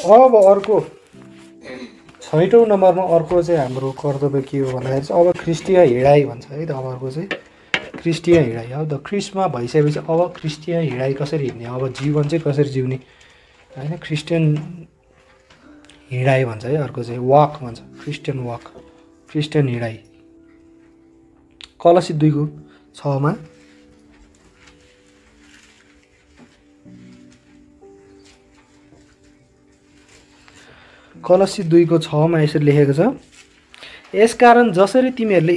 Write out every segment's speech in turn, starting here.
अब अर्को 6औं नम्बरमा अर्को चाहिँ हाम्रो कर्तव्य के हो भन्दाखेरि चाहिँ अब ख्रिस्टीय हिँडाइ भन्छ है त। अब अर्को चाहिँ ख्रिस्टीय हिँडाइ। अब द ख्रिस्टमा भइसकेपछि अब ख्रिस्टीय हिँडाइ कसरी हिँड्ने, अब जीवन चाहिँ कसरी जिउने होइन, क्रिस्चियन हिँडाइ भन्छ है। अर्को चाहिँ वाक भन्छ, क्रिस्चियन वाक, क्रिस्चियन हिँडाइ। कलसी 2:6 कलसी 2:6 यसरी लेखेको छ, यसकारण जसरी तिमीहरूले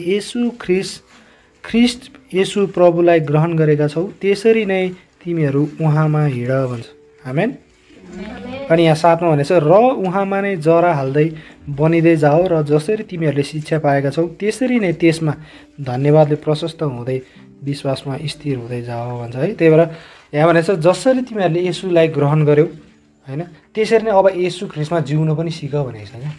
ख्रिस्ट येशू प्रभुलाई ग्रहण गरेका छौ त्यसरी नै तिमीहरू उहाँमा हिँड भन्छ। आमेन। अनि यहाँ 7मा भनेको छ, र उहाँमा नै जरा हाल्दै बनिँदै जाओ र जसरी तिमीहरूले शिक्षा पाएका छौ त्यसरी नै त्यसमा धन्यवादले प्रशस्त हुँदै विश्वासमा स्थिर हुँदै जाओ भन्छ है। त्यही भएर यहाँ भनेको छ जसरी तिमीहरूले येशूलाई ग्रहण गर्यौ होइन त्यसरी नै अब येशू ख्रिस्टमा जिउन पनि सिक भनेको छ क्या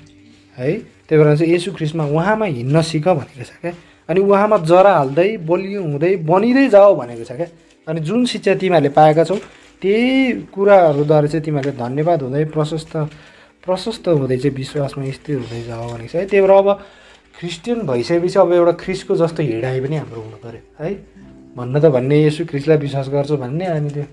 है। त्यही भएर चाहिँ येशू ख्रिस्टमा उहाँमा हिँड्न सिक भनेको छ क्या। अनि उहाँमा जरा हाल्दै बलियो हुँदै बनिँदै जाओ भनेको छ क्या। अनि जुन शिक्षा तिमीहरूले पाएका छौ त्यही कुराहरूद्वारा चाहिँ तिमीहरूले धन्यवाद हुँदै प्रशस्त हुँदै चाहिँ विश्वासमा स्थिर हुँदै जाओ भनेको छ है। त्यही भएर अब क्रिस्चियन भइसकेपछि अब एउटा ख्रिस्टको जस्तो हिँडाइ पनि हाम्रो हुनु पऱ्यो है। भन्न त भन्ने येशू ख्रिस्टलाई विश्वास गर्छु भन्ने, अनि त्यो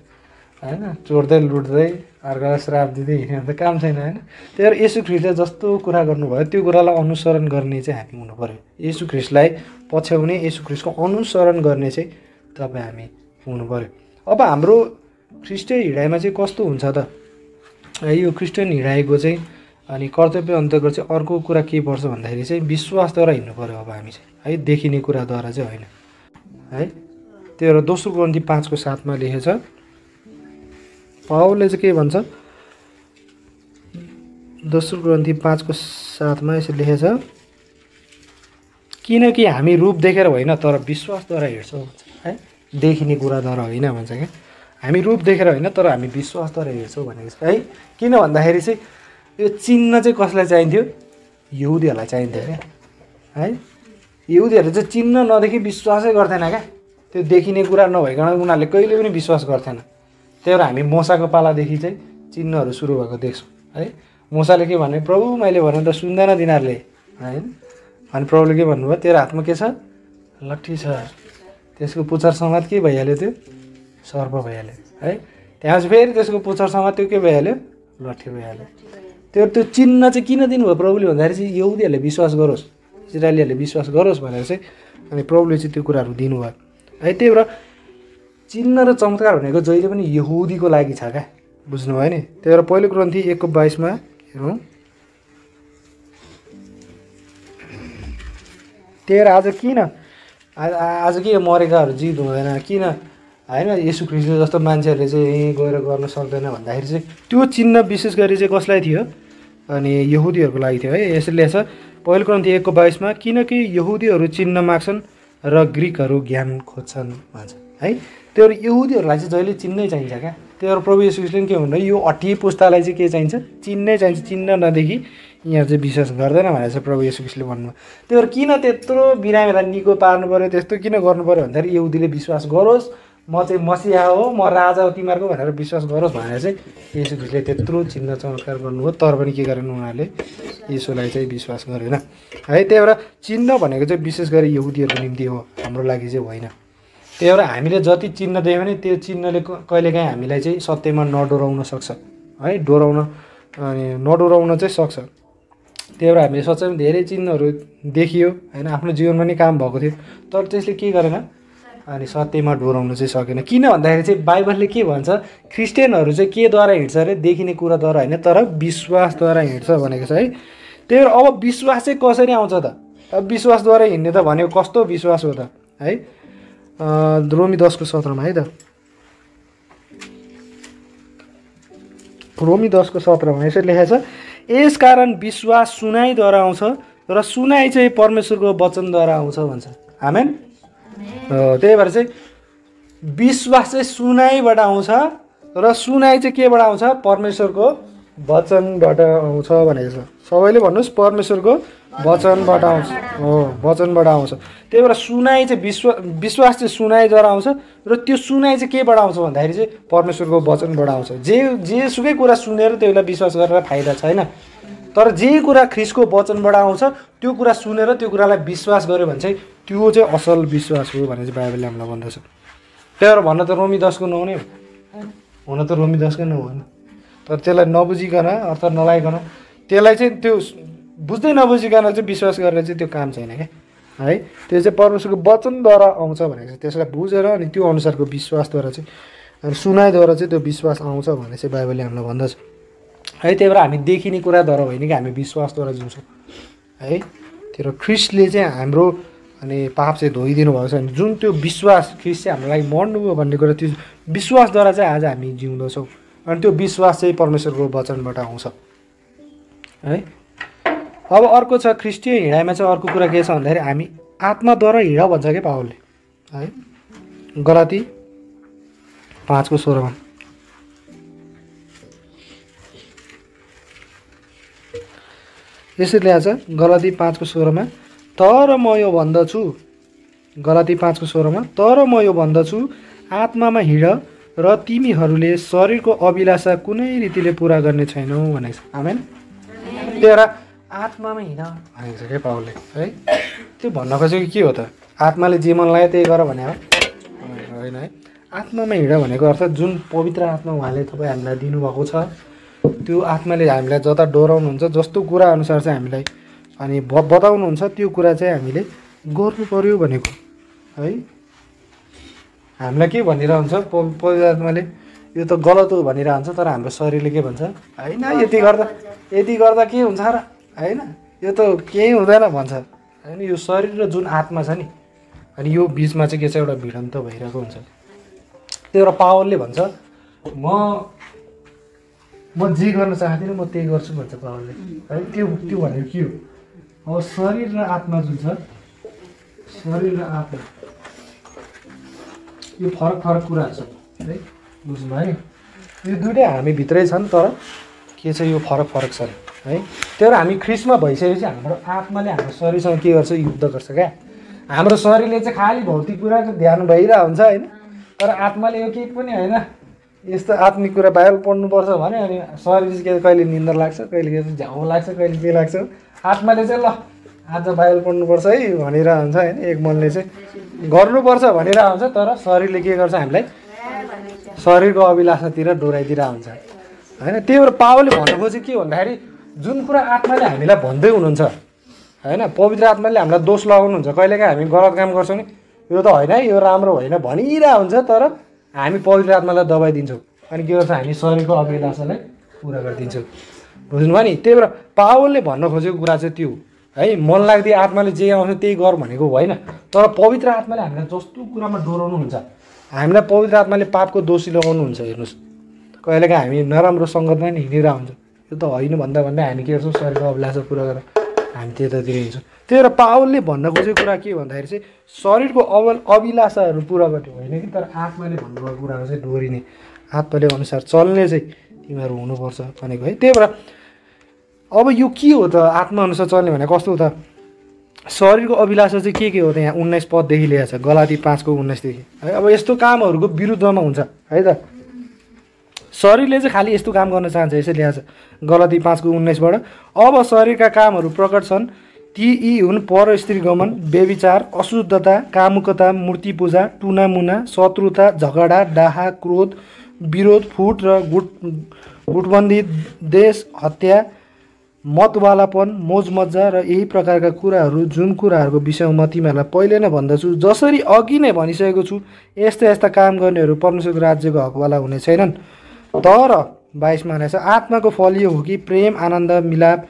होइन चोर्दै लुट्दै अर्कालाई श्राप दिँदै हिँड्ने त काम छैन होइन। त्यही भएर येशू ख्रिस्टले जस्तो कुरा गर्नुभयो त्यो कुरालाई अनुसरण गर्ने चाहिँ हामी हुनु पऱ्यो। येशू ख्रिस्टलाई पछ्याउने, येशू ख्रिस्टको अनुसरण गर्ने चाहिँ तपाईँ हामी हुनु पऱ्यो। अब हाम्रो ख्रिस्टीय हिँडाइमा चाहिँ कस्तो हुन्छ त, यो क्रिस्चियन हिँडाइको चाहिँ अनि कर्तव्य अन्तर्गत चाहिँ अर्को कुरा के पर्छ भन्दाखेरि चाहिँ विश्वासद्वारा हिँड्नु पऱ्यो अब हामी चाहिँ है, देखिने कुराद्वारा चाहिँ होइन है। त्यही भएर 2 कोरिन्थी 5:7 लेखेछ, पावलले चाहिँ के भन्छ, 2 कोरिन्थी 5:7 यसरी लेखेछ, किनकि हामी रूप देखेर होइन तर विश्वासद्वारा हिँड्छौँ भन्छ है। देखिने कुराद्वारा होइन भन्छ क्या, हामी रूप देखेर होइन तर हामी विश्वासद्वारा हिँड्छौँ भनेको छ है। किन भन्दाखेरि चाहिँ यो चिन्ह चाहिँ कसलाई चाहिन्थ्यो, यहुदीहरूलाई चाहिन्थ्यो क्या है। यहुदीहरूले चाहिँ चिन्ह नदेखि विश्वासै गर्थेन क्या, त्यो देखिने कुरा नभइकन उनीहरूले कहिले पनि विश्वास गर्थेन। त्यही भएर हामी मोसाको पालादेखि चाहिँ चिन्हहरू सुरु भएको देख्छौँ है। मोसाले के भने, प्रभु मैले भने त सुन्दैन तिनीहरूले होइन। अनि प्रभुले के भन्नुभयो, तेरो हातमा के छ, लट्ठी छ। त्यसको पुच्छर समात के भइहाल्यो, त्यो सर्प भइहाल्यो है। त्यहाँ चाहिँ फेरि त्यसको पुच्छर समात त्यो के भइहाल्यो, लट्ठी भइहाल्यो। त्यो चिन्ह चाहिँ किन दिनुभयो प्रभुले भन्दाखेरि चाहिँ यहुदीहरूले विश्वास गरोस्, इजरायलीहरूले विश्वास गरोस् भनेर चाहिँ अनि प्रभुले चाहिँ त्यो कुराहरू दिनुभयो है। त्यही भएर चिन्ह र चमत्कार भनेको जहिले पनि यहुदीको लागि छ क्या, बुझ्नुभयो नि। त्यही भएर 1 कोरिन्थी 1:22 हेरौँ, त्यही भएर आज के मरेकाहरू जित हुँदैन किन होइन, येशू ख्रिस्टले जस्तो मान्छेहरूले चाहिँ यहीँ गएर गर्न सक्दैन भन्दाखेरि चाहिँ त्यो चिन्ह विशेष गरी चाहिँ कसलाई थियो, अनि यहुदीहरूको लागि थियो है। यसले छ 1 कोरिन्थी 1:22 किनकि यहुदीहरू चिन्ह माग्छन् र ग्रिकहरू ज्ञान खोज्छन् भन्छ है। त्यो यहुदीहरूलाई चाहिँ जहिले चिन्नै चाहिन्छ क्या। त्यो प्रभु येशू ख्रिस्टले के भन्नु, यो 80 पुस्तालाई चाहिँ के चाहिन्छ, चिन्नै चाहिन्छ, चिन्ह नदेखि यहाँ चाहिँ विश्वास गर्दैन भनेर चाहिँ प्रभु येशू ख्रिस्टले भन्नुभयो। त्यही भएर किन त्यत्रो बिरामीलाई निको पार्नु पऱ्यो, त्यस्तो किन गर्नु पऱ्यो भन्दाखेरि यहुदीले विश्वास गरोस् म चाहिँ मसिहा हो, म राजा हो तिमीहरूको भनेर विश्वास गरोस् भनेर चाहिँ येशू ख्रिस्टले त्यत्रो चिन्ह चमत्कार गर्नुभयो। तर पनि के गरेन उनीहरूले, येशूलाई चाहिँ विश्वास गरेन है। त्यही भएर चिन्ह भनेको चाहिँ विशेष गरी यहुदीहरूको निम्ति हो, हाम्रो लागि चाहिँ होइन। त्यही भएर हामीले जति चिन्ह दियो भने त्यो चिन्हले कहिलेकाहीँ हामीलाई चाहिँ सत्यमा नडोराउन सक्छ है, नडोराउन चाहिँ सक्छ। त्यही भएर हामीले सच्चैमा धेरै चिन्हहरू देखियो होइन, आफ्नो जीवनमा नि काम भएको थियो, तर त्यसले के गरेन, अनि सत्यमा डोराउन चाहिँ सकेन। किन भन्दाखेरि चाहिँ बाइबलले के भन्छ, क्रिस्चियनहरू चाहिँ केद्वारा हिँड्छ अरे, देखिने कुराद्वारा होइन तर विश्वासद्वारा हिँड्छ भनेको छ है। त्यही भएर अब विश्वास चाहिँ कसरी आउँछ त, अब विश्वासद्वारा हिँड्ने त भनेको कस्तो विश्वास हो त है। रोमी 10:17 है त, रोमी 10:17 यसरी लेखेको छ, यसकारण विश्वास सुनाइद्वारा आउँछ र सुनाइ चाहिँ परमेश्वरको वचनद्वारा आउँछ भन्छ। आमेन। त्यही भएर चाहिँ विश्वास चाहिँ सुनाइबाट आउँछ र सुनाइ चाहिँ केबाट आउँछ, परमेश्वरको वचनबाट आउँछ भनेको छ। सबैले भन्नुहोस् परमेश्वरको वचनबाट आउँछ हो, वचनबाट आउँछ। त्यही भएर सुनाइ चाहिँ विश्वास चाहिँ सुनाइद्वारा आउँछ र त्यो सुनाइ चाहिँ केबाट आउँछ भन्दाखेरि चाहिँ परमेश्वरको वचनबाट आउँछ। जेसुकै कुरा सुनेर त्यसलाई विश्वास गरेर फाइदा छैन, तर जे कुरा ख्रीष्टको वचनबाट आउँछ त्यो कुरा सुनेर त्यो कुरालाई विश्वास गर्यो भने चाहिँ त्यो चाहिँ असल विश्वास हो भनेर चाहिँ बाइबलले हामीलाई भन्दछ। त्यही भएर भन्न त रोमी 10को 9 नै हो, हुन त रोमी 10को 9 होइन, तर त्यसलाई नबुझिकन अर्थात् नलाइकन त्यसलाई चाहिँ त्यो बुझ्दै नबुझिकन चाहिँ विश्वास गरेर चाहिँ त्यो काम छैन क्या है। त्यो चाहिँ परमेश्वरको वचनद्वारा आउँछ भनेको चाहिँ त्यसलाई बुझेर अनि त्यो अनुसारको विश्वासद्वारा चाहिँ अनि सुनाइद्वारा चाहिँ त्यो विश्वास आउँछ भनेर चाहिँ बाइबलले हामीलाई भन्दछ है। त्यही भएर हामी देखिने कुराद्वारा होइन कि हामी विश्वासद्वारा जिउँछौँ है। त्यो ख्रीष्टले चाहिँ हाम्रो अनि पाप चाहिँ धोइदिनु भएको छ भने जुन त्यो विश्वास ख्रीष्ट चाहिँ हाम्रो लागि मर्नुभयो भन्ने कुरा त्यो विश्वासद्वारा चाहिँ आज हामी जिउँदछौँ अनि त्यो विश्वास चाहिँ परमेश्वरको वचनबाट आउँछ है। अब अर्को छ ख्रीष्टीय हिँडाइमा चाहिँ अर्को कुरा के छ भन्दाखेरि हामी आत्माद्वारा हिँड भन्छ क्या पावलले है। गलाती 5को 16 यसरी ल्याएको छ गलाती 5को 16 तर म यो भन्दछु, गलाती 5को 16 तर म यो भन्दछु आत्मामा हिँड र तिमीहरूले शरीरको अभिलाषा कुनै रीतिले पुरा गर्ने छैनौ भनेको छ। आमेन। त्यही भएर आत्मामा हिँड भनेको छ क्या पावलले है। त्यो भन्न खोजेको के हो त? आत्माले जे मन लाग्यो त्यही गर भने हो होइन है। आत्मामा हिँड भनेको अर्थात् जुन पवित्र आत्मा उहाँले तपाईँ हामीलाई दिनुभएको छ त्यो आत्माले हामीलाई जता डोराउनुहुन्छ जस्तो कुरा अनुसार चाहिँ हामीलाई अनि बताउनुहुन्छ त्यो कुरा चाहिँ हामीले गर्नु पर्यो भनेको है। हामीलाई के भनिरहन्छ पवित्र आत्माले यो त गलत हो भनिरहन्छ, तर हाम्रो शरीरले के भन्छ होइन यति गर्दा के हुन्छ र होइन, यो त केही हुँदैन भन्छ होइन। यो शरीर र जुन आत्मा छ नि अनि यो बिचमा चाहिँ के छ एउटा भिडन्त भइरहेको हुन्छ। त्यही भएर पावलले भन्छ म जे गर्न चाहदिनँ म त्यही गर्छु भन्छ पावलले है। त्यो भनेको के हो? अब शरीर र आत्मा जुन छ, शरीर र आत्मा यो फरक कुराहरू छ है, बुझ्नुभयो नि? यो दुइटै हामी भित्रै छन् तर के छ यो फरक छ है। त्यही भएर हामी ख्रीष्टमा भइसकेपछि हाम्रो आत्माले हाम्रो शरीरसँग के गर्छ युद्ध गर्छ क्या। हाम्रो शरीरले चाहिँ खालि भौतिक कुराको ध्यान भइरहेको हुन्छ होइन, तर आत्माले यो केही पनि होइन यस्तो आत्मिक कुरा बाइबल पढ्नुपर्छ भने अनि शरीर चाहिँ कहिले निन्द्रा लाग्छ, कहिले के झ्याउ लाग्छ, कहिले के लाग्छ। आत्माले चाहिँ ल आज बाइबल पढ्नुपर्छ है भनेर हुन्छ होइन, एक मनले चाहिँ गर्नुपर्छ भनेर हुन्छ, तर शरीरले के गर्छ हामीलाई शरीरको अभिलाषातिर डोराइदिएर हुन्छ होइन। त्यही भएर पावलले भन्नु खोजेको के भन्दाखेरि जुन कुरा आत्माले हामीलाई भन्दै हुनुहुन्छ होइन, पवित्र आत्माले हामीलाई दोष लगाउनुहुन्छ कहिलेकाहीँ हामी गलत काम गर्छौँ नि यो त होइन है यो राम्रो होइन भनिरहेको हुन्छ, तर हामी पवित्र आत्मालाई दबाई दिन्छौँ अनि के गर्छ हामी शरीरको अभिलाषालाई पुरा गरिदिन्छौँ। बुझ्नुभयो नि? त्यही भएर पावलले भन्न खोजेको कुरा चाहिँ त्यो है, मन लाग्दै आत्माले जे आउँछ त्यही गर भनेको होइन, तर पवित्र आत्माले हामीलाई जस्तो कुरामा डोराउनुहुन्छ, हामीलाई पवित्र आत्माले पापको दोषी लगाउनुहुन्छ। हेर्नुहोस् कहिलेकाहीँ हामी नराम्रो सङ्गतमा नि हिँडिरहेको हुन्छ, यो त होइन भन्दा हामी के गर्छौँ शरीरको अभिलाषा पुरा गरेर हामी त्यतातिर हिँड्छौँ। त्यही भएर पावलले भन्न खोजेको कुरा के भन्दाखेरि चाहिँ शरीरको अभिलाषाहरू पुरा गर्ने होइन कि, तर आत्माले भन्नुभएको कुराहरू चाहिँ डोरिने, आत्माले अनुसार चल्ने चाहिँ तिमीहरू हुनुपर्छ भनेको है। त्यही भएर अब यो के हो त आत्मा अनुसार चल्ने भने कस्तो हो त? शरीरको अभिलाषा चाहिँ के हो त? यहाँ 19 पददेखि ल्याएको छ गलाती 5को 19देखि है। अब यस्तो कामहरूको विरुद्धमा हुन्छ है त, शरीरले चाहिँ खालि यस्तो काम गर्न चाहन्छ यसरी ल्याएको छ गलाती 5को 19बाट। अब शरीरका कामहरू प्रकट छन्, ती यी हुन् पर स्त्री गमन, व्यभिचार, अशुद्धता, कामुकता, मूर्ति पूजा, टुनामुना, शत्रुता, झगडा, डाहा, क्रोध, विरोध, फुट र गुटबन्दी, देश, हत्या, मतवालापन, मोजमज्जा र यही प्रकारका कुराहरू जुन कुराहरूको विषयमा म तिमीहरूलाई पहिले नै भन्दछु, जसरी अघि नै भनिसकेको छु यस्ता काम गर्नेहरू परमेश्वरको राज्यको हकवाला हुने छैनन्। तर 22मा भनेको छ आत्माको फल यो हो कि प्रेम, आनन्द, मिलाप,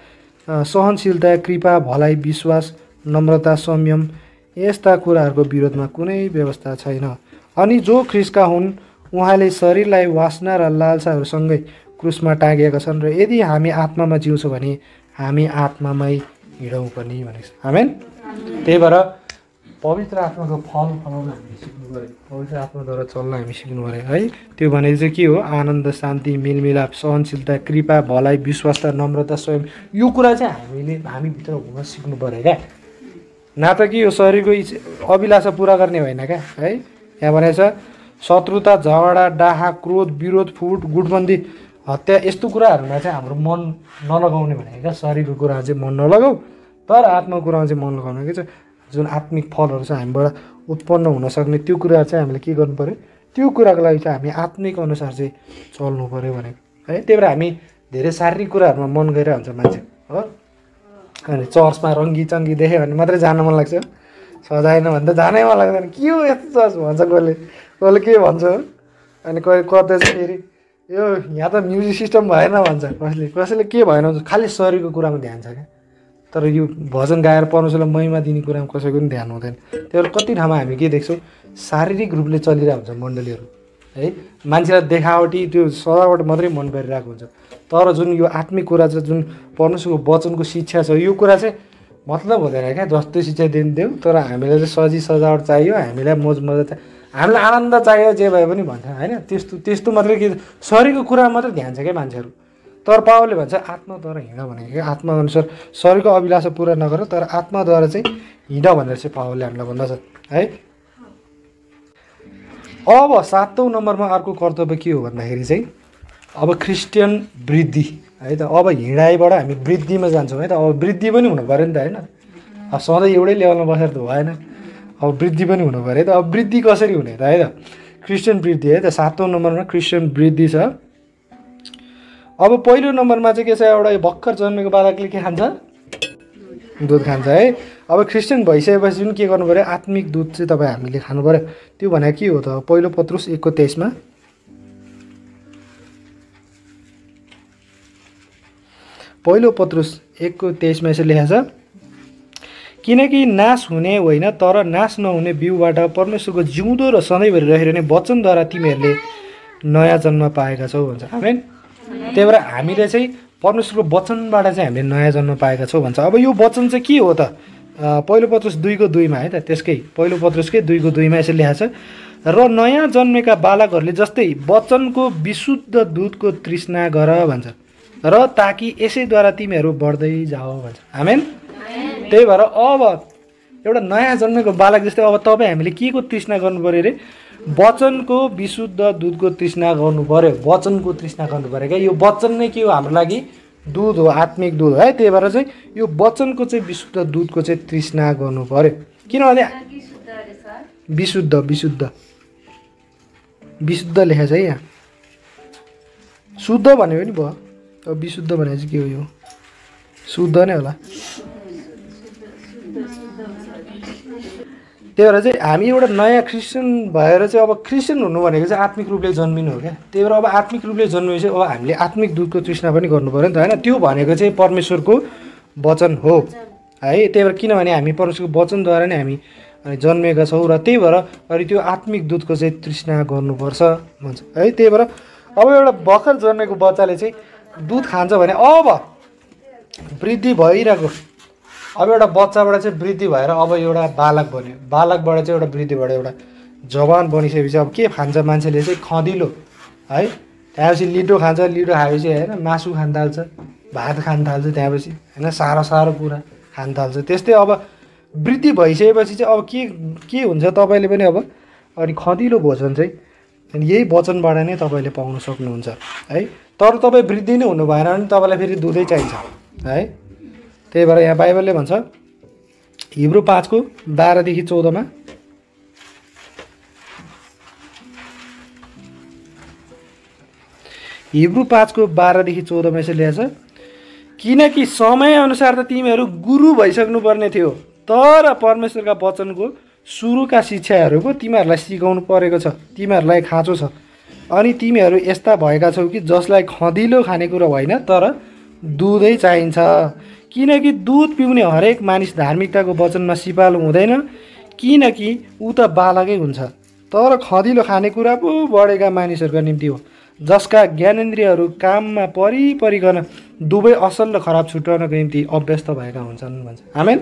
सहनशीलता, कृपा, भलाइ, विश्वास, नम्रता, संयम, यस्ता कुराहरूको विरोधमा कुनै व्यवस्था छैन। अनि जो ख्रीष्टका हुन् उहाँले शरीरलाई वासना र लालसाहरूसँगै क्रुसमा टाँगिएका छन्, र यदि हामी आत्मामा जिउँछौँ भने हामी आत्मामै हिँडौँ पनि भनेको छ। आमेन। त्यही भएर पवित्र आत्माको फल फलाउन हामी सिक्नु पऱ्यो, पवित्र आत्माद्वारा चल्न हामी सिक्नु पऱ्यो है। त्यो भनेको चाहिँ के हो? आनन्द, शान्ति, मेलमिलाप, सहनशीलता, कृपा, भलाइ, विश्वासता, नम्रता, स्वयं। यो कुरा चाहिँ हामीभित्र हुन सिक्नु पऱ्यो क्या। न त कि यो शरीरको अभिलाषा पुरा गर्ने होइन क्या है। यहाँ भनेको छ शत्रुता, झगडा, डाहा, क्रोध, विरोध, फुट, गुटबन्दी, हत्या, यस्तो कुराहरूमा चाहिँ हाम्रो मन नलगाउने भनेको क्या। शरीरको कुरामा चाहिँ मन नलगाऊ, तर आत्माको कुरामा चाहिँ मन लगाउने के छ। जुन आत्मिक फलहरू चाहिँ हामीबाट उत्पन्न हुनसक्ने त्यो कुराहरू चाहिँ हामीले के गर्नु पऱ्यो? त्यो कुराको लागि चाहिँ हामी आत्मिक अनुसार चाहिँ चल्नु पऱ्यो भनेको है। त्यही भएर हामी धेरै शारीरिक कुराहरूमा मन गइरहेको हुन्छ मान्छे हो। अनि चर्चमा रङ्गी चङ्गी देख्यो भने मात्रै जान मन लाग्छ, सजाएन भने त जानै मन लाग्दैन। के हो यस्तो चर्च भन्छ कसले के भन्छ हो। अनि कतै चाहिँ फेरि यो यहाँ त म्युजिक सिस्टम भएन भन्छ, कसैले के भएन भन्छ। खालि शरीरको कुरामा ध्यान छ क्या, तर यो भजन गाएर परमेश्वरलाई महिमा दिने कुरामा कसैको पनि ध्यान हुँदैन। त्यही भएर कति ठाउँमा हामी के देख्छौँ? शारीरिक रूपले चलिरहेको हुन्छ मण्डलीहरू है। मान्छेलाई देखावटी त्यो सजावट मात्रै मन परिरहेको हुन्छ, तर जुन यो आत्मिक कुरा छ, जुन परमेश्वरको वचनको शिक्षा छ, यो कुरा चाहिँ मतलब हुँदैन क्या। जस्तो शिक्षा दिन्थ्यौँ, तर हामीलाई चाहिँ सजावट चाहियो, हामीलाई मोज मजा चाहियो, हामीलाई आनन्द चाहियो, जे भए पनि भन्छ होइन। त्यस्तो मात्रै के शरीरको कुरामा मात्रै ध्यान छ क्या मान्छेहरू। तर पावलले भन्छ आत्माद्वारा हिँड भनेको क्या। आत्मा अनुसार शरीरको अभिलाषा पुरा नगर, तर आत्माद्वारा चाहिँ हिँड भनेर चाहिँ पावलले हामीलाई भन्दछ है। अब 7औं नम्बरमा अर्को कर्तव्य के हो भन्दाखेरि चाहिँ अब क्रिस्चियन वृद्धि है त। अब हिँडाइबाट हामी वृद्धिमा जान्छौँ है त। अब वृद्धि पनि हुनु पऱ्यो नि त होइन। अब सधैँ एउटै लेभलमा बसेर त भएन, अब वृद्धि पनि हुनु पऱ्यो त। अब वृद्धि कसरी हुने त है त? क्रिस्चियन वृद्धि है त। 7औं नम्बरमा क्रिस्चियन वृद्धि छ। अब पहिलो नम्बरमा चाहिँ के छ? एउटा भर्खर जन्मेको बालकले के खान्छ? दुध खान्छ है। अब क्रिस्चियन भइसकेपछि पनि के गर्नु पऱ्यो? आत्मिक दुध चाहिँ तपाईँ हामीले खानु पऱ्यो। त्यो भनेको के हो त? पहिलो पत्रुस 1:23मा पहिलो पत्रुस 1:23मा यसरी लेखेको छ, किनकि नाश हुने होइन तर नाश नहुने बिउबाट परमेश्वरको जिउँदो र सधैँभरि रहिरहने वचनद्वारा तिमीहरूले नयाँ जन्म पाएका छौ भन्छ। आमेन। त्यही भएर हामीले चाहिँ परमेश्वरको वचनबाट चाहिँ हामीले नयाँ जन्म पाएका छौँ भन्छ। अब यो वचन चाहिँ के हो त? पहिलो पत्रुस 2:2मा है त। त्यसकै पहिलो पत्रुसकै 2:2मा यसरी लेखेको छ, र नयाँ जन्मेका बालकहरूले जस्तै वचनको विशुद्ध दुधको तृष्णा गर भन्छ, र ताकि यसैद्वारा तिमीहरू बढ्दै जाओ भन्छ। आमेन। त्यही भएर अब एउटा नयाँ जन्मेको बालक जस्तै अब तपाईँ हामीले के को तृष्णा गर्नु पऱ्यो अरे? वचनको विशुद्ध दुधको तृष्णा गर्नु पऱ्यो। वचनको तृष्णा गर्नु पऱ्यो क्या। यो वचन नै के हो? हाम्रो लागि दुध हो, आत्मिक दुध है। त्यही भएर चाहिँ यो वचनको चाहिँ विशुद्ध दुधको चाहिँ तृष्णा गर्नु पऱ्यो। किनभने विशुद्ध विशुद्ध विशुद्ध लेखेको छ है यहाँ। शुद्ध भन्यो पनि भयो, अब विशुद्ध भनेको चाहिँ के हो? यो शुद्ध नै होला। त्यही भएर चाहिँ हामी एउटा नयाँ क्रिस्चियन भएर चाहिँ अब क्रिस्चियन हुनु भनेको चाहिँ आत्मिक रूपले जन्मिनु हो क्या। त्यही भएर अब आत्मिक रूपले जन्मिएपछि अब हामीले आत्मिक दुधको तृष्णा पनि गर्नु पऱ्यो नि त होइन। त्यो भनेको चाहिँ परमेश्वरको वचन हो है। त्यही भएर किनभने हामी परमेश्वरको वचनद्वारा नै हामी जन्मेका छौँ, र त्यही भएर अनि त्यो आत्मिक दुधको चाहिँ तृष्णा गर्नुपर्छ भन्छ है। त्यही भएर अब एउटा भर्खर जन्मेको बच्चाले चाहिँ दुध खान्छ भने अब वृद्धि भइरहेको, अब एउटा बच्चाबाट चाहिँ वृद्धि भएर अब एउटा बालक बन्यो, बालकबाट चाहिँ एउटा वृद्धि भएर एउटा जवान बनिसकेपछि अब के खान्छ मान्छेले चाहिँ? खदिलो है। त्यहाँपछि लिटो खान्छ, लिटो खाएपछि होइन मासु खान थाल्छ, भात खान थाल्छ, त्यहाँपछि होइन साह्रो साह्रो कुरा खान थाल्छ। त्यस्तै अब वृद्धि भइसकेपछि चाहिँ अब के हुन्छ तपाईँले पनि अब अनि खदिलो भोजन चाहिँ अनि यही वचनबाट नै तपाईँले पाउन सक्नुहुन्छ है। तर तपाईँ वृद्धि नै हुनु भएन भने तपाईँलाई फेरि दुधै चाहिन्छ है। त्यही भएर यहाँ बाइबलले भन्छ हिब्रू 5:12-14मा, हिब्रू 5:12-14मा यसरी लेखेको छ, किनकि समयअनुसार त तिमीहरू गुरु भइसक्नु पर्ने थियो, तर परमेश्वरका वचनको सुरुका शिक्षाहरू पो तिमीहरूलाई सिकाउनु परेको छ, तिमीहरूलाई खाँचो छ। अनि तिमीहरू यस्ता भएका छौ कि जसलाई खदिलो खानेकुरा होइन तर दुधै चाहिन्छ, किनकि दुध पिउने हरेक मानिस धार्मिकताको वचनमा सिपालु हुँदैन, किनकि ऊ त बालकै हुन्छ। तर खदिलो खानेकुरा पो बढेका मानिसहरूका निम्ति हो, जसका ज्ञानेन्द्रियहरू काममा परिकन दुवै असल र खराब छुट्याउनको निम्ति अभ्यस्त भएका हुन्छन् भन्छ। आमेन।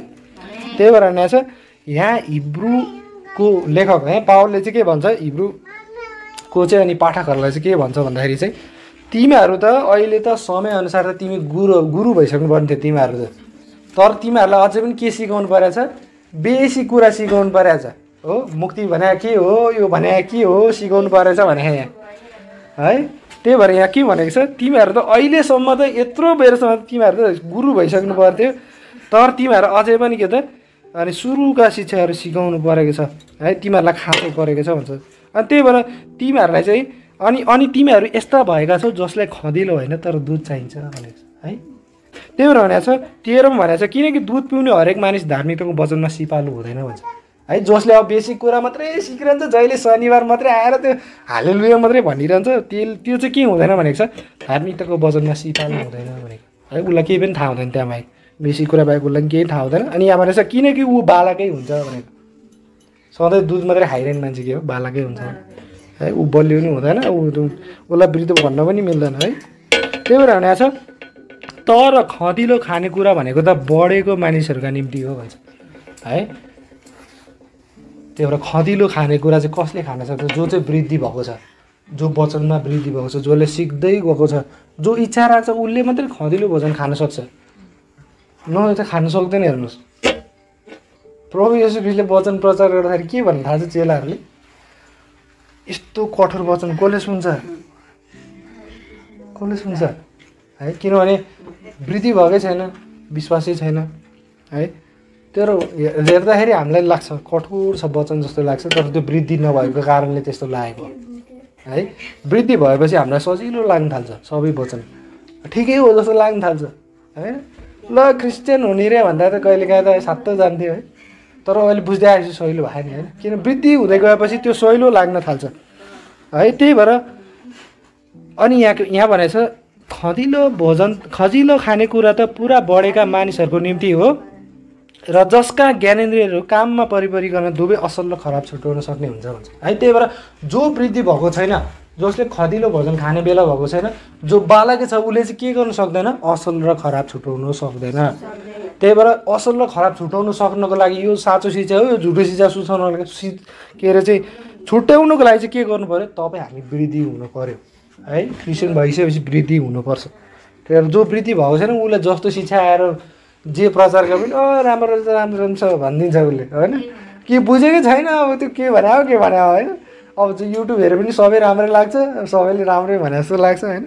त्यही भएर यहाँ छ यहाँ हिब्रूको लेखक है पावलले चाहिँ के भन्छ, हिब्रूको चाहिँ अनि पाठकहरूलाई चाहिँ के भन्छ भन्दाखेरि चाहिँ तिमीहरू त अहिले त समयअनुसार त तिमी गुरु भइसक्नु पर्ने थियो तिमीहरू त, तर तिमीहरूलाई अझै पनि के सिकाउनु परेको छ, बेसी कुरा सिकाउनु परेको छ हो। मुक्ति भने के हो, यो भने के हो सिकाउनु परेछ भने यहाँ है। त्यही भएर यहाँ के भनेको छ, तिमीहरू त अहिलेसम्म त यत्रो बेरसम्म तिमीहरू त गुरु भइसक्नु पर्थ्यो, तर तिमीहरू अझै पनि के त अनि सुरुका शिक्षाहरू सिकाउनु परेको छ है, तिमीहरूलाई खाँचो परेको छ भन्छ। अनि त्यही भएर तिमीहरूलाई चाहिँ अनि तिमीहरू यस्ता भएका छौ जसलाई खँदिलो होइन तर दुध चाहिन्छ भनेको छ है। त्यही भएर भनेको छ 13मा भनेको छ किनकि दुध पिउने हरेक मानिस धार्मिकताको वचनमा सिपालु हुँदैन भन्छ है। जसले अब बेसिक कुरा मात्रै सिकिरहन्छ, जहिले शनिबार मात्रै आएर त्यो हालेलुया मात्रै भनिरहन्छ, त्यो चाहिँ के हुँदैन भनेको छ, धार्मिकताको वचनमा सिपालु हुँदैन भनेको है। उसलाई केही पनि थाहा हुँदैन, त्यहाँ बाहेक बेसी कुरा बाहेक उसलाई केही थाहा हुँदैन। अनि यहाँ भनेको छ किनकि ऊ बालकै हुन्छ भनेको, सधैँ दुध मात्रै खाइरहने मान्छे के हो, बालकै हुन्छ है। ऊ बलियो नि हुँदैन, उसलाई वृद्ध भन्न पनि मिल्दैन है। त्यही भएर भनेको छ तर खँदिलो खानेकुरा भनेको त बढेको मानिसहरूका निम्ति हो भन्छ है। त्यही भएर खँदिलो खानेकुरा चाहिँ कसले खान सक्छ, जो चाहिँ वृद्धि भएको छ, जो वचनमा वृद्धि भएको छ, जसले सिक्दै गएको छ, जो इच्छा राख्छ उसले मात्रै खँदिलो भोजन खान सक्छ, नभए त खान सक्दैन। हेर्नुहोस् प्रभु येशू ख्रीष्टले वचन प्रचार गर्दाखेरि के भन्नु थाहा छ चेलाहरूले, यस्तो कठोर वचन कसले सुन्छ है, किनभने वृद्धि भएकै छैन, विश्वासै छैन है। तर हेर्दाखेरि हामीलाई लाग्छ कठोर छ वचन जस्तो लाग्छ, तर त्यो वृद्धि नभएको कारणले त्यस्तो लागेको है। वृद्धि भएपछि हामीलाई सजिलो लाग्न थाल्छ, सबै वचन ठिकै हो जस्तो लाग्न थाल्छ है। ल क्रिस्चियन हुने रे भन्दा त कहिलेकाहीँ त सातो जान्थ्यो है, तर अहिले बुझ्दै आएपछि सहिलो भएन होइन, किन वृद्धि हुँदै गएपछि त्यो सहिलो लाग्न थाल्छ है। त्यही भएर अनि यहाँ भनेको छ खजिलो खानेकुरा त पुरा बढेका मानिसहरूको निम्ति हो र जसका ज्ञानेन्द्रियहरू काममा परिपरि गर्न दुवै असल र खराब छुट्याउन सक्ने हुन्छ भन्छ है। त्यही भएर जो वृद्धि भएको छैन, जसले खदिलो भोजन खाने बेला भएको छैन, जो बालकै छ उसले चाहिँ के गर्नु सक्दैन, असल र खराब छुट्याउनु सक्दैन। त्यही भएर असल र खराब छुट्याउनु सक्नको लागि यो साँचो शिक्षा हो, यो झुटो शिक्षा सुसाउनको के अरे चाहिँ छुट्याउनुको लागि चाहिँ के गर्नु पऱ्यो, तपाईँ हामी वृद्धि हुनु पऱ्यो है। क्रिस्चियन भइसकेपछि वृद्धि हुनुपर्छ। त्यही भएर जो वृद्धि भएको छैन उसले जस्तो शिक्षा आएर जे प्रचार गरे पनि राम्रो छ भनिदिन्छ उसले होइन, के बुझेकै छैन, अब त्यो के भने होइन। अब चाहिँ युट्युब हेरे पनि सबै राम्रै लाग्छ, सबैले राम्रै भने जस्तो लाग्छ होइन।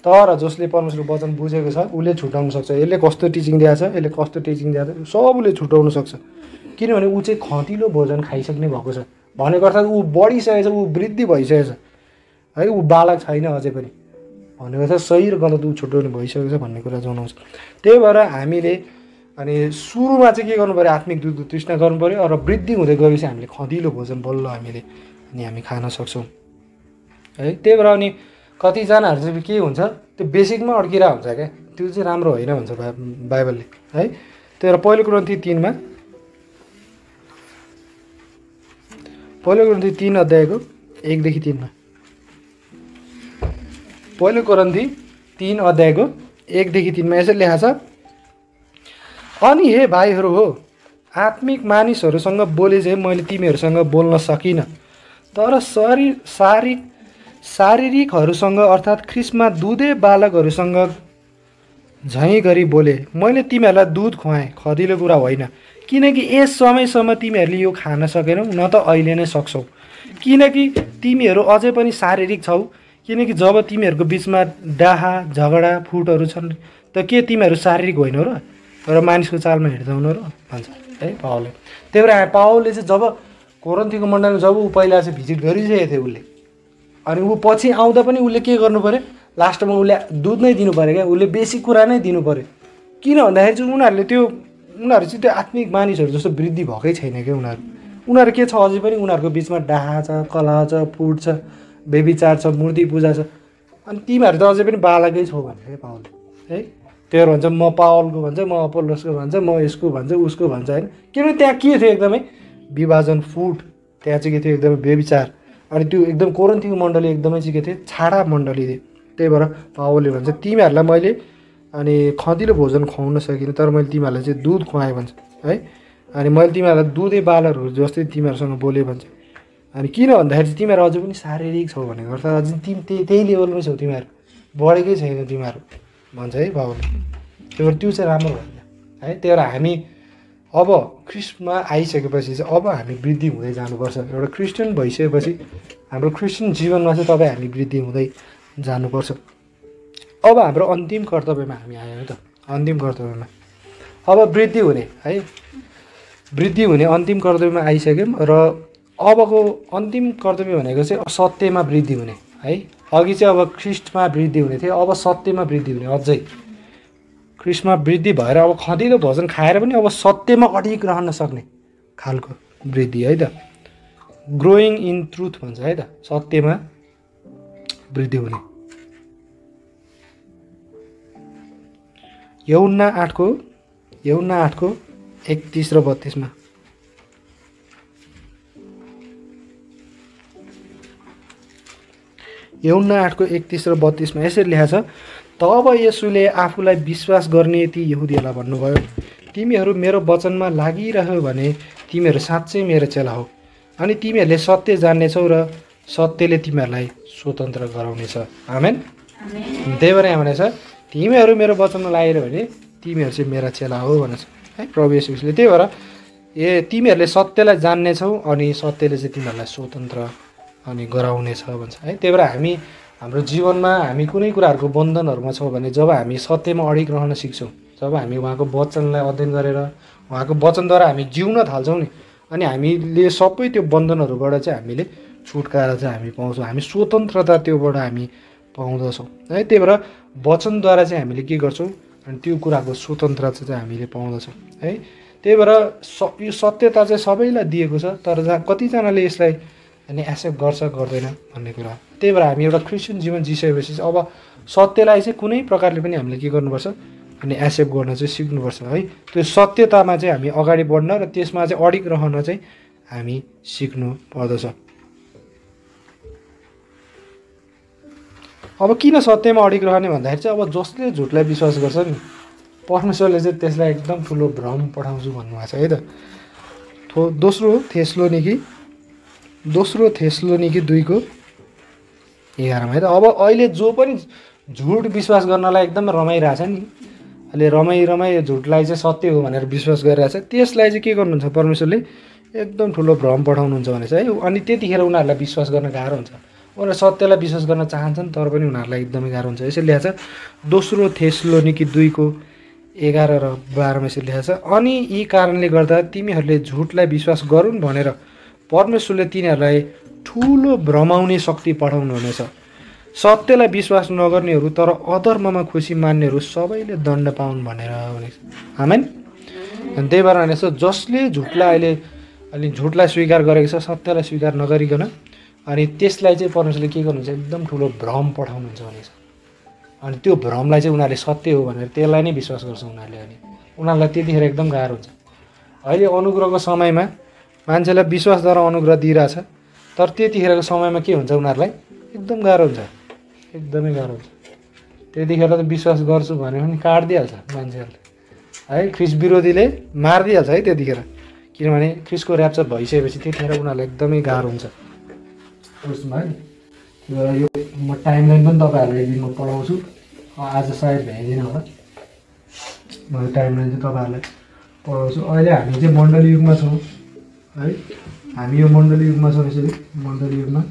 तर जसले परमेश्वरको वचन बुझेको छ उसले छुटाउन सक्छ, यसले कस्तो टिचिङ दिएको छ, यसले कस्तो टिचिङ दिएको छ, सब उसले छुटाउन सक्छ। किनभने ऊ चाहिँ खँदिलो भोजन खाइसक्ने भएको छ भनेको अर्थात् ऊ बढिसकेको छ, ऊ वृद्धि भइसकेको छ है, ऊ बालक छैन अझै पनि भनेको छ। सही र गलत ऊ छुट्याउने भइसकेको छ भन्ने कुरा जनाउँछ। त्यही भएर हामीले अनि सुरुमा चाहिँ के गर्नु पऱ्यो, आत्मिक दुध तृष्णा गर्नु पऱ्यो र वृद्धि हुँदै गएपछि हामीले खँदिलो भोजन बल्ल हामी खान सक्छौँ है। त्यही भएर अनि कतिजनाहरू चाहिँ के हुन्छ, त्यो बेसिकमा अड्किरहेको हुन्छ क्या, त्यो चाहिँ राम्रो होइन भन्छ बाइबलले है। त्यही भएर पहिलो कोरिन्थी 3 अध्यायको 1देखि 3मा, पहिलो कोरिन्थी 3 अध्यायको 1देखि 3मा यसरी लेखा छ, अनि हे भाइहरू हो, आत्मिक मानिसहरूसँग बोले चाहिँ मैले तिमीहरूसँग बोल्न सकिनँ, तर शारीरिकहरूसँग अर्थात् ख्रिस्टमा दुधे बालकहरूसँग झैँ गरी बोले। मैले तिमीहरूलाई दुध खुवाएँ, खदिलो कुरा होइन, किनकि यस समयसम्म तिमीहरूले यो खान सकेनौ, न त अहिले नै सक्छौ, किनकि तिमीहरू अझै पनि शारीरिक छौ। किनकि जब तिमीहरूको बिचमा डाहा झगडा फुटहरू छन् त के तिमीहरू शारीरिक होइनौ र मानिसको चालमा हिँड्दैनौ र भन्छ है पावलले। त्यही भएर पावलले चाहिँ जब कोरिन्थीको मण्डलमा जब ऊ पहिला चाहिँ भिजिट गरिसकेको थियो उसले, अनि ऊ पछि आउँदा पनि उसले के गर्नु पऱ्यो, लास्टमा उसले दुध नै दिनु पऱ्यो क्या, उसले बेसी कुरा नै दिनु पऱ्यो। किन भन्दाखेरि चाहिँ उनीहरू चाहिँ त्यो आत्मिक मानिसहरू जस्तो वृद्धि भएकै छैन क्या। उनीहरू के छ अझै पनि उनीहरूको बिचमा डाहा छ, कलह छ, फुट छ, बेबिचार छ, मूर्ति पूजा छ, अनि तिमीहरू त अझै पनि बालकै छौ भनेर पावलले है। त्यो भन्छ म पावलको भन्छ, म अपोल्लोसको भन्छ, म यसको भन्छ, उसको भन्छ होइन। किनभने त्यहाँ के थियो, एकदमै विभाजन फुट, त्यहाँ चाहिँ के थियो एकदमै बेबिचार, अनि त्यो एकदम कोरिन्थीको मण्डली एकदमै चाहिँ के थियो, छाडा मण्डली थियो। त्यही भएर पावलले भन्छ तिमीहरूलाई मैले अनि खँदिलो भोजन खुवाउन सकिनँ, तर मैले तिमीहरूलाई चाहिँ दुध खुवाएँ भन्छ है। अनि मैले तिमीहरूलाई दुधे बालरहरू जस्तै तिमीहरूसँग बोलेँ भन्छ। अनि किन भन्दाखेरि चाहिँ तिमीहरू अझै पनि शारीरिक छौ भनेको अर्थ अझै त्यही लेभलमै छौ, तिमीहरू बढेकै छैन तिमीहरू भन्छ है बाबुले। त्यही भएर त्यो चाहिँ राम्रो होइन है। त्यही भएर हामी अब ख्रिस्टमा आइसकेपछि चाहिँ अब हामी वृद्धि हुँदै जानुपर्छ। एउटा क्रिस्चियन भइसकेपछि हाम्रो क्रिस्चियन जीवनमा चाहिँ तपाईँ हामी वृद्धि हुँदै जानुपर्छ। अब हाम्रो अन्तिम कर्तव्यमा हामी आयौँ नि त, अन्तिम कर्तव्यमा अब वृद्धि हुने है, वृद्धि हुने अन्तिम कर्तव्यमा आइसक्यौँ। र अबको अन्तिम कर्तव्य भनेको चाहिँ सत्यमा वृद्धि हुने है। अघि चाहिँ अब ख्रिस्टमा वृद्धि हुने थियो, अब सत्यमा वृद्धि हुने। अझै ख्रिस्टमा वृद्धि भएर अब खँदिलो भोजन खाएर पनि अब सत्यमा अडिग रहन सक्ने खालको वृद्धि है त, ग्रोइङ इन ट्रुथ भन्छ है त, सत्यमा वृद्धि हुने। यूहन्ना 8को 31 र 32 मा यूहन्ना 8को 31 र 32 मा यसरी लेखा छ, तब येशूले आफूलाई विश्वास गर्ने ती यहुदीहरूलाई भन्नुभयो, तिमीहरू मेरो वचनमा लागिरह्यो भने तिमीहरू साँच्चै मेरो चेला हो अनि तिमीहरूले सत्य जान्नेछौ र सत्यले तिमीहरूलाई स्वतन्त्र गराउनेछ। आमेन। त्यही भएर यहाँ भनेछ तिमीहरू मेरो वचनमा लागेर भने तिमीहरू चाहिँ मेरा चेला हो भनेछ है प्रभु येशूले। त्यही भएर तिमीहरूले सत्यलाई जान्नेछौ अनि सत्यले चाहिँ तिमीहरूलाई स्वतन्त्र अनि गराउनेछ भन्छ है। त्यही भएर हामी हाम्रो जीवनमा हामी कुनै कुराहरूको बन्धनहरूमा छौँ भने जब हामी सत्यमा अडिग रहन सिक्छौँ, जब हामी उहाँको वचनलाई अध्ययन गरेर उहाँको वचनद्वारा हामी जिउन थाल्छौँ नि, अनि हामीले सबै त्यो बन्धनहरूबाट चाहिँ हामीले छुटकारा चाहिँ हामी पाउँछौँ, हामी स्वतन्त्रता त्योबाट हामी पाउँदछौँ है। त्यही भएर वचनद्वारा चाहिँ हामीले के गर्छौँ अनि त्यो कुराको स्वतन्त्रता चाहिँ हामीले पाउँदछौँ है। त्यही भएर यो सत्यता चाहिँ सबैलाई दिएको छ, तर जहाँ कतिजनाले यसलाई अनि एक्सेप्ट गर्छ गर्दैन भन्ने कुरा। त्यही भएर हामी एउटा क्रिस्चियन जीवन जिसकेपछि चाहिँ अब सत्यलाई चाहिँ कुनै प्रकारले पनि हामीले के गर्नुपर्छ अनि एक्सेप्ट गर्न चाहिँ सिक्नुपर्छ है। त्यो सत्यतामा चाहिँ हामी अगाडि बढ्न र त्यसमा चाहिँ अडिग रहन चाहिँ हामी सिक्नु पर्दछ। अब किन सत्यमा अडिग रहने भन्दाखेरि चाहिँ अब जसले झुटलाई विश्वास गर्छ नि परमेश्वरले चाहिँ त्यसलाई एकदम ठुलो भ्रम पठाउँछु भन्नुभएको छ है त। दोस्रो थेस्लोनिकी 2को 11 है त। अब अहिले जो पनि झुट विश्वास गर्नलाई एकदम रमाइरहेछ नि, अहिले रमाइ झुटलाई चाहिँ सत्य हो भनेर विश्वास गरिरहेछ, त्यसलाई चाहिँ के गर्नुहुन्छ परमेश्वरले एकदम ठुलो भ्रम पठाउनुहुन्छ भनेछ है। अनि त्यतिखेर उनीहरूलाई विश्वास गर्न गाह्रो हुन्छ, उनीहरू सत्यलाई विश्वास गर्न चाहन्छन् तर पनि उनीहरूलाई एकदमै गाह्रो हुन्छ। यसरी लेखेको छ दोस्रो थेस्लोनिकी 2को 11 र 12 मा यसरी लेखेको छ, अनि यी कारणले गर्दा तिमीहरूले झुटलाई विश्वास गरून् भनेर परमेश्वरले तिनीहरूलाई ठुलो भ्रमाउने शक्ति पठाउनुहुनेछ। सत्यलाई विश्वास नगर्नेहरू तर अधर्ममा खुसी मान्नेहरू सबैले दण्ड पाउन् भनेर भनेको छ। आमेन। अनि त्यही भएर भनेको छ जसले झुटलाई झुटलाई स्वीकार गरेको छ, सत्यलाई स्वीकार नगरिकन अनि त्यसलाई चाहिँ परमेश्वरले के गर्नुहुन्छ एकदम ठुलो भ्रम पठाउनुहुन्छ भनेको छ। अनि त्यो भ्रमलाई चाहिँ उनीहरूले सत्य हो भनेर त्यसलाई नै विश्वास गर्छ उनीहरूले, अनि उनीहरूलाई त्यतिखेर एकदम गाह्रो हुन्छ। अहिले अनुग्रहको समयमा मान्छेलाई विश्वासद्वारा अनुग्रह दिइरहेछ, तर त्यतिखेरको समयमा के हुन्छ उनीहरूलाई एकदम गाह्रो हुन्छ, एकदमै गाह्रो हुन्छ। त्यतिखेर त विश्वास गर्छु भने पनि काटिदिइहाल्छ मान्छेहरूले है, ख्रिस्ट विरोधीले मारिदिइहाल्छ है त्यतिखेर, किनभने ख्रिस्टको ऱ्याप्चर भइसकेपछि त्यतिखेर उनीहरूलाई एकदमै गाह्रो हुन्छ। उसमा यो म टाइमलाइन पनि तपाईँहरूलाई एक दिन म पढाउँछु, आज सायद भ्याइदिनँ होला, म टाइमलाइन चाहिँ तपाईँहरूलाई पढाउँछु। अहिले हामी चाहिँ मण्डली युगमा छौँ है, हामी यो मण्डली युगमा छौँ। यसरी मण्डली युगमा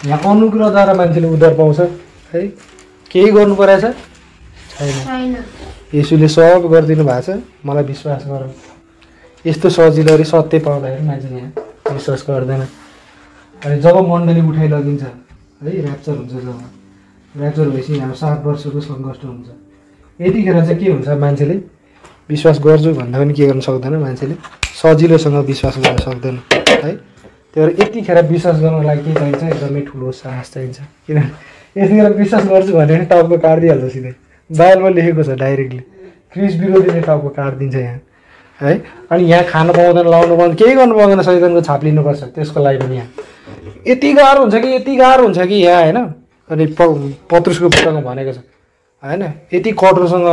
यहाँ अनुग्रहद्वारा मान्छेले उद्धार पाउँछ है, केही गर्नु परेछ छैन, येशूले सब गरिदिनु भएको छ, मलाई विश्वास गर। यस्तो सजिलोले सत्य पाउँदाखेरि मान्छे यहाँ विश्वास गर्दैन। अनि जब मण्डली उठाइ लगिन्छ है, ऱ्याप्चर हुन्छ, जब ऱ्याप्चर भएपछि यहाँ 7 वर्षको सङ्कष्ट हुन्छ, यतिखेर चाहिँ के हुन्छ मान्छेले विश्वास गर्छु भन्दा पनि के गर्न सक्दैन, मान्छेले सजिलोसँग विश्वास गर्न सक्दैन है। त्यही भएर यतिखेर विश्वास गर्नलाई के चाहिन्छ एकदमै ठुलो साहस चाहिन्छ, किनभने यतिखेर विश्वास गर्छु भने पनि टाउको काटिदिइहाल्छ सिधै, बाइबलमा लेखेको छ डाइरेक्टली ख्रिस्ट विरोधीले टाउको काटिदिन्छ यहाँ है। अनि यहाँ खानु पाउँदैन, लाउनु पाउँदैन, केही गर्नु पाउँदैन, शैतानको छाप लिनुपर्छ त्यसको लागि पनि यहाँ यति गाह्रो हुन्छ कि यहाँ होइन। अनि पत्रुसको पुस्तकमा भनेको छ होइन, यति कठोरसँग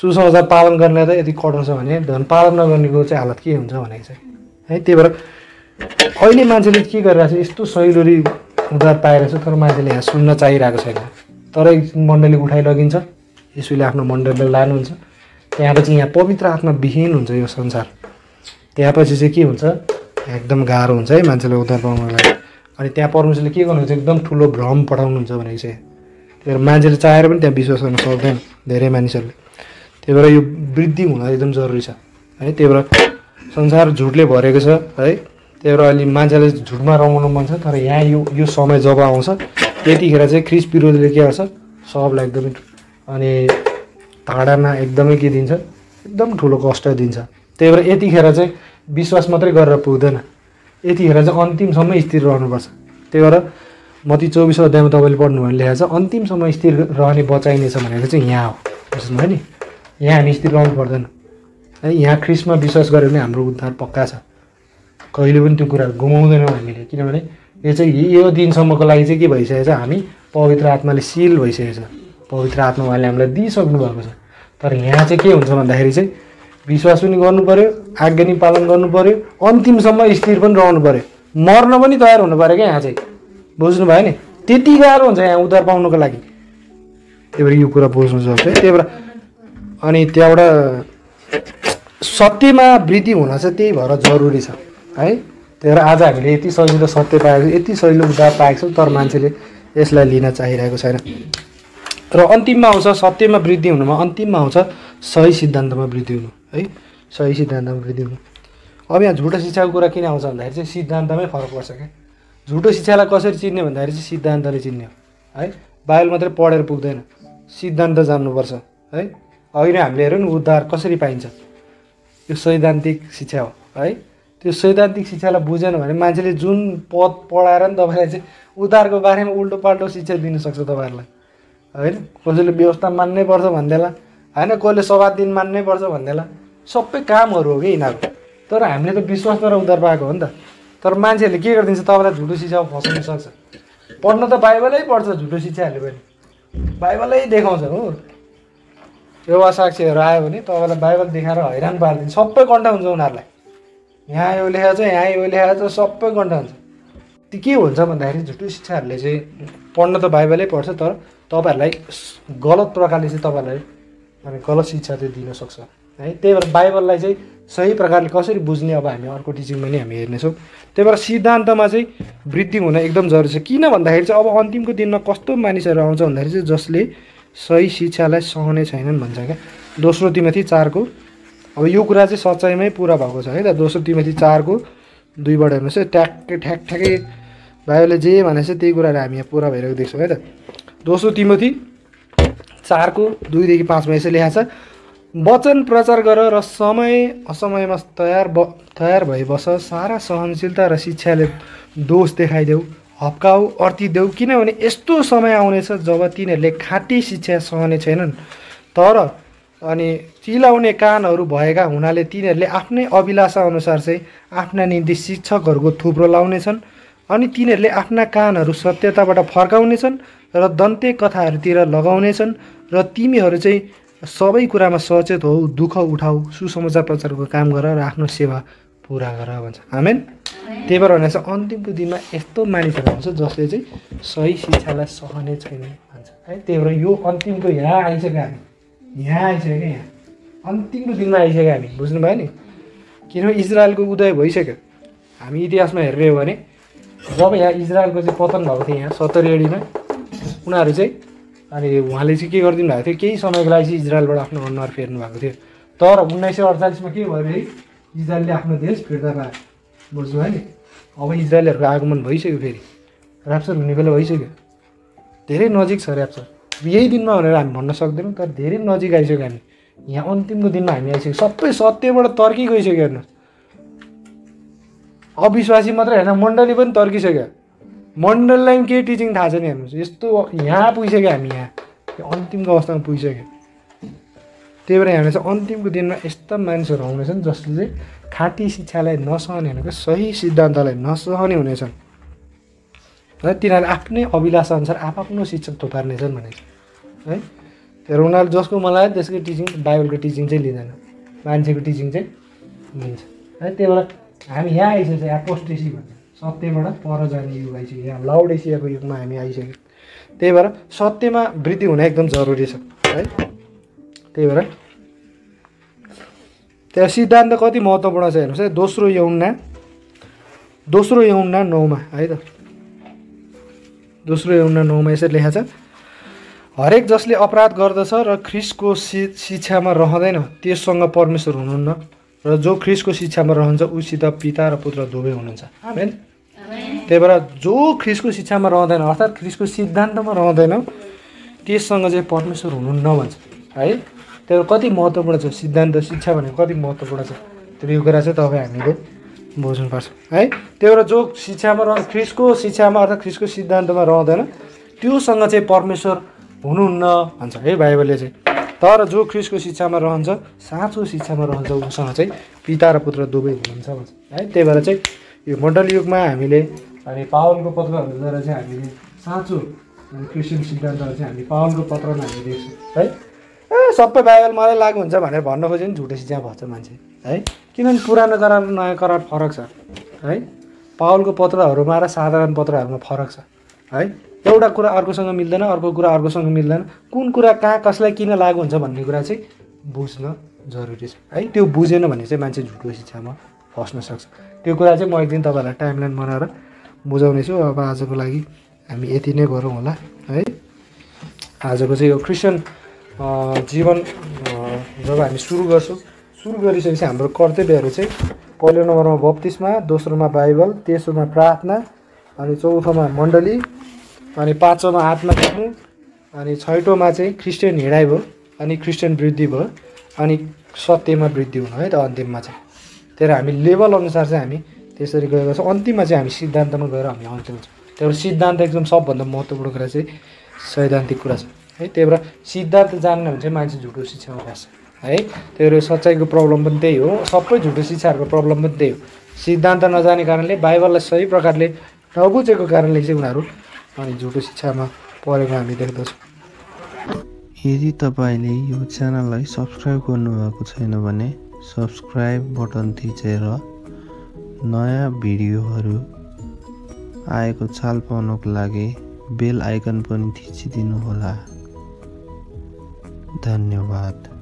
सुसमाचार पालन गर्नेलाई त यति कठोर छ भने धन पालन नगर्नेको चाहिँ हालत के हुन्छ भनेको चाहिँ है। त्यही भएर अहिले मान्छेले के गरिरहेको छ, यस्तो सहिलोरी उद्धार पाइरहेको छ तर मान्छेले यहाँ सुन्न चाहिरहेको छैन। तर मण्डली उठाइ लगिन्छ, यसुले आफ्नो मण्डलीलाई लानुहुन्छ, त्यहाँपछि यहाँ पवित्र आत्मा विहीन हुन्छ यो संसार। त्यहाँपछि चाहिँ के हुन्छ, एकदम गाह्रो हुन्छ है मान्छेले उद्धार पाउनको लागि। अनि त्यहाँ परमेश्वरले के गर्नुहुन्छ, एकदम ठुलो भ्रम पठाउनुहुन्छ भनेको चाहिँ। त्यही भएर मान्छेले चाहेर पनि त्यहाँ विश्वास गर्न सक्दैन धेरै मानिसहरूले। त्यही भएर यो वृद्धि हुन एकदम जरुरी छ है। त्यही भएर संसार झुटले भरेको छ है। त्यही भएर अहिले मान्छेले झुटमा रमाउनु मन छ, तर यहाँ यो समय जब आउँछ त्यतिखेर चाहिँ ख्रिस्ट विरोधीले के गर्छ, सबलाई एकदमै अनि धाडामा एकदमै के दिन्छ, एकदम ठुलो कष्ट दिन्छ। त्यही भएर यतिखेर चाहिँ विश्वास मात्रै गरेर पुग्दैन, यतिखेर चाहिँ अन्तिमसम्म स्थिर रहनुपर्छ। त्यही भएर मत्ती 24 अध्यायमा तपाईँले पढ्नु भने लेखेको छ अन्तिमसम्म स्थिर रहने बचाइनेछ भनेको चाहिँ यहाँ हो, बुझ्नुभयो नि। यहाँ हामी स्थिर रहनु पर्दैन है। यहाँ ख्रिस्टमा विश्वास गऱ्यो भने हाम्रो उद्धार पक्का छ, कहिले पनि त्यो कुरा गुमाउँदैनौँ हामीले। किनभने यो चाहिँ यो दिनसम्मको लागि चाहिँ के भइसकेको छ, हामी पवित्र आत्माले सिल भइसकेको छ, पवित्र आत्मा उहाँले हामीलाई दिइसक्नु भएको छ। तर यहाँ चाहिँ के हुन्छ भन्दाखेरि चाहिँ विश्वास पनि गर्नु पऱ्यो, आज्ञा पनि पालन गर्नु पऱ्यो, अन्तिमसम्म स्थिर पनि रहनु पऱ्यो, मर्न पनि तयार हुनु पऱ्यो क्या यहाँ चाहिँ, बुझ्नुभयो नि। त्यति गाह्रो हुन्छ यहाँ उद्धार पाउनुको लागि। त्यही भएर यो कुरा बुझ्नु सक्छ। त्यही भएर अनि त्यहाँबाट सत्यमा वृद्धि हुन चाहिँ त्यही भएर जरुरी छ है। त्यही भएर आज हामीले यति सजिलो सत्य पाएको छ, यति सजिलो उद्धार पाएको छौँ, तर मान्छेले यसलाई लिन चाहिरहेको छैन। र अन्तिममा आउँछ सत्यमा वृद्धि हुनुमा, अन्तिममा आउँछ सही सिद्धान्तमा वृद्धि हुनु है, सही सिद्धान्तमा वृद्धि हुनु। अब यहाँ झुटो शिक्षाको कुरा किन आउँछ भन्दाखेरि चाहिँ सिद्धान्तमै फरक पर्छ क्या। झुटो शिक्षालाई कसरी चिन्ने भन्दाखेरि चाहिँ सिद्धान्तले चिन्ने हो है। बाइबल मात्रै पढेर पुग्दैन, सिद्धान्त जान्नुपर्छ है। अघि नै हामीले हेऱ्यौँ नि उद्धार कसरी पाइन्छ, यो सैद्धान्तिक शिक्षा हो है। त्यो सैद्धान्तिक शिक्षालाई बुझेन भने मान्छेले जुन पद पढाएर नि तपाईँलाई चाहिँ उद्धारको बारेमा उल्टो पाल्टो शिक्षा दिनसक्छ तपाईँहरूलाई होइन। कसैले व्यवस्था मान्नै पर्छ भन्दैला होइन, कसैले सभा दिन मान्नै पर्छ भन्दैला, सबै कामहरू हो कि यिनीहरू। तर हामीले त विश्वासद्वारा उद्धार पाएको हो नि त। तर मान्छेहरूले के गरिदिन्छ, तपाईँलाई झुटो शिक्षामा फसाउन सक्छ। पढ्न त बाइबलै पढ्छ झुटो शिक्षाहरूले पनि, बाइबलै देखाउँछ हो। एउटा साक्षीहरू आयो भने तपाईँलाई बाइबल देखाएर हैरान पारिदिन्छ, सबै कन्ठ हुन्छ उनीहरूलाई। यहाँ यो लेखेको छ, यहाँ यो लेखेको छ, सबै कन्ठ हुन्छ। त्यो के हुन्छ भन्दाखेरि झुटो शिक्षाहरूले चाहिँ पढ्न त बाइबलै पढ्छ, तर तपाईँहरूलाई गलत प्रकारले चाहिँ तपाईँहरूलाई अनि गलत शिक्षा चाहिँ दिन सक्छ है। त्यही भएर बाइबललाई चाहिँ सही प्रकारले कसरी बुझ्ने अब हामी अर्को टिचिङमा नि हामी हेर्नेछौँ। त्यही भएर सिद्धान्तमा चाहिँ वृद्धि हुन एकदम जरुरी छ। किन भन्दाखेरि चाहिँ अब अन्तिमको दिनमा कस्तो मानिसहरू आउँछ भन्दाखेरि चाहिँ जसले सही शिक्षालाई सहने छैनन् भन्छ क्या। दोस्रो तिमोथी 4 अब यो कुरा चाहिँ सच्चाइमै पुरा भएको छ है त। दोस्रो तिमोथी 4:2 हेर्नुहोस् है, ठ्याक्कै बाइबलले जे भनेको छ त्यही कुराहरू हामी यहाँ पुरा भइरहेको देख्छौँ है त। दोस्रो तिमोथी 4:2-5 यसो लेखेको छ, वचन प्रचार गर र समय असमयमा तयार भई बस, सारा सहनशीलता र शिक्षाले दोष देखाइदेऊ, हप्काऊ, अर्तिदेऊ। किनभने यस्तो समय आउनेछ जब तिनीहरूले खाँटी शिक्षा सहने छैनन्, तर अनि चिलाउने कानहरू भएका हुनाले तिनीहरूले आफ्नै अभिलाषा अनुसार चाहिँ आफ्ना निम्ति शिक्षकहरूको थुप्रो लाउनेछन्। अनि तिनीहरूले आफ्ना कानहरू सत्यताबाट फर्काउनेछन् र दन्ते कथाहरूतिर लगाउनेछन्। र तिमीहरू चाहिँ सबै कुरामा सचेत हौ, दुःख उठाऊ, सुसमाचार प्रचारको काम गर र आफ्नो सेवा पुरा गर भन्छ। आमेन। त्यही भएर भनेको छ अन्तिमको दिनमा यस्तो मानिसहरू आउँछ जसले चाहिँ सही शिक्षालाई सहने छैन भन्छ है। त्यही भएर यो अन्तिमको यहाँ आइसक्यो, हामी यहाँ आइसक्यो क्या, यहाँ अन्तिमको दिनमा आइसक्यो हामी, बुझ्नुभयो नि। किनभने इजरायलको उदय भइसक्यो। हामी इतिहासमा हेर्ने हो भने जब यहाँ इजरायलको चाहिँ पतन भएको थियो यहाँ 70 AD उनीहरू चाहिँ अनि उहाँले चाहिँ के गरिदिनु भएको थियो, केही समयको लागि चाहिँ इजरायलबाट आफ्नो अनुहार फेर्नु भएको थियो। तर 1948 के भयो भने इजरायलले आफ्नो देश फिर्ता पायो, बुझ्नुभयो नि। अब इजरायलहरूको आगमन भइसक्यो, फेरि ऱ्याप्चर हुने बेला भइसक्यो, धेरै नजिक छ ऱ्याप्चर। यही दिनमा भनेर हामी भन्न सक्दैनौँ, तर धेरै नजिक आइसक्यो हामी। यहाँ अन्तिमको दिनमा हामी आइसक्यो, सबै सत्यबाट तर्की गइसक्यो। हेर्नुहोस्, अविश्वासी मात्रै होइन, मण्डली पनि तर्किसक्यो। मण्डलीलाई पनि केही टिचिङ थाहा छैन। हेर्नुहोस्, यस्तो यहाँ पुगिसक्यो हामी, यहाँ अन्तिमको अवस्थामा पुगिसक्यो। त्यही भएर यहाँ चाहिँ अन्तिमको दिनमा यस्ता मानिसहरू आउनेछन् जसले चाहिँ खाँटी शिक्षालाई नसहने भनेको सही सिद्धान्तलाई नसहने हुनेछन् र तिनीहरूले आफ्नै अभिलाषा अनुसार आफ्नो शिक्षक थुपार्नेछन् भनेको है। तर उनीहरू जसको मलाई त्यसकै टिचिङ बाइबलको टिचिङ चाहिँ लिँदैन, मान्छेको टिचिङ चाहिँ लिन्छ है। त्यही भएर हामी यहाँ आइसकेको छ, एपोस्टेसी भन्छ, सत्यबाट पर जाने युग आइसक्यो, यहाँ लाउडेसियाको युगमा हामी आइसक्यो। त्यही भएर सत्यमा वृद्धि हुन एकदम जरुरी छ है। त्यही भएर त्यहाँ सिद्धान्त कति महत्त्वपूर्ण छ हेर्नुहोस् है। दोस्रो यूहन्ना 9 है त, दोस्रो यूहन्ना 9 यसरी लेखा छ, हरेक जसले अपराध गर्दछ र ख्रिस्टको शिक्षामा रहँदैन त्यससँग परमेश्वर हुनुहुन्न, र जो ख्रिस्टको शिक्षामा रहन्छ उसित पिता र पुत्र दुवै हुनुहुन्छ। आमेन। त्यही भएर जो ख्रिस्टको शिक्षामा रहँदैन अर्थात् ख्रिस्टको सिद्धान्तमा रहँदैन त्यससँग चाहिँ परमेश्वर हुनुहुन्न भन्छ है। त्यो कति महत्त्वपूर्ण छ, सिद्धान्त शिक्षा भनेको कति महत्त्वपूर्ण छ, त्यो कुरा चाहिँ तपाईँ हामीले बुझ्नुपर्छ है। त्यही भएर जो शिक्षामा ख्रिस्टको शिक्षामा अर्थात् ख्रिस्टको सिद्धान्तमा रहँदैन त्योसँग चाहिँ परमेश्वर हुनुहुन्न भन्छ है बाइबलले चाहिँ। तर जो ख्रिस्टको शिक्षामा रहन्छ, साँचो शिक्षामा रहन्छ, उसँग चाहिँ पिता र पुत्र दुवै हुनुहुन्छ भन्छ है। त्यही भएर चाहिँ यो मोडल युगमा हामी पावलको पत्रहरूद्वारा चाहिँ हामीले साँचो क्रिस्चियन सिद्धान्तहरू चाहिँ हामी पावलको पत्रमा हामी देख्छौँ है। सबै बाइबल मलाई लागु हुन्छ भनेर भन्न खोज्यो भने झुटो शिक्षा भन्छ मान्छे है। किनभने पुरानो करार र नयाँ करार फरक छ है। पावलको पत्रहरूमा र साधारण पत्रहरूमा फरक छ है। एउटा कुरा अर्कोसँग मिल्दैन, अर्को कुरा अर्कोसँग मिल्दैन, कुन कुरा कहाँ कसलाई किन लागु हुन्छ भन्ने कुरा चाहिँ बुझ्न जरुरी छ है। त्यो बुझेन भने चाहिँ मान्छे झुटो शिक्षामा फस्न सक्छ। त्यो कुरा चाहिँ म एक दिन तपाईँहरूलाई टाइमलाइन बनाएर बुझाउने छु। अब आजको लागि हामी यति नै गरौँ होला है। आजको चाहिँ यो क्रिस्चियन जीवन जब हामी सुरु गरिसकेपछि हाम्रो कर्तव्यहरू चाहिँ पहिलो नम्बरमा बप्तिस्मा, दोस्रोमा बाइबल, तेस्रोमा प्रार्थना, अनि चौथोमा मण्डली, अनि पाँचौँमा आत्मा देख्नु, अनि छैटौँमा चाहिँ क्रिस्चियन हिँडाइ भयो, अनि क्रिस्चियन वृद्धि भयो, अनि सत्यमा वृद्धि हुनु है त अन्तिममा चाहिँ। त्यही हामी लेभल अनुसार चाहिँ हामी त्यसरी गएको छौँ। अन्तिममा चाहिँ हामी सिद्धान्तमा गएर हामी अन्तिम छौँ। त्यही भएर सिद्धान्त एकदम सबभन्दा महत्त्वपूर्ण कुरा चाहिँ सैद्धान्तिक कुरा छ है। त्यही भएर सिद्धान्त जान्न भने चाहिँ मान्छे झुटो शिक्षामा बस्छ है। त्यही भएर सच्चाइको प्रब्लम पनि त्यही हो, सबै झुटो शिक्षाहरूको प्रब्लम पनि त्यही हो। सिद्धान्त नजाने कारणले, बाइबललाई सही प्रकारले नबुझेको कारणले चाहिँ उनीहरू अनि झुटो शिक्षामा परेको हामी देख्दछौँ। यदि तपाईँले यो च्यानललाई सब्सक्राइब गर्नुभएको छैन भने सब्सक्राइब बटन थिचेर नयाँ भिडियोहरू आएको चाल पाउनको लागि बेल आइकन पनि थिचिदिनु होला। धन्यवाद।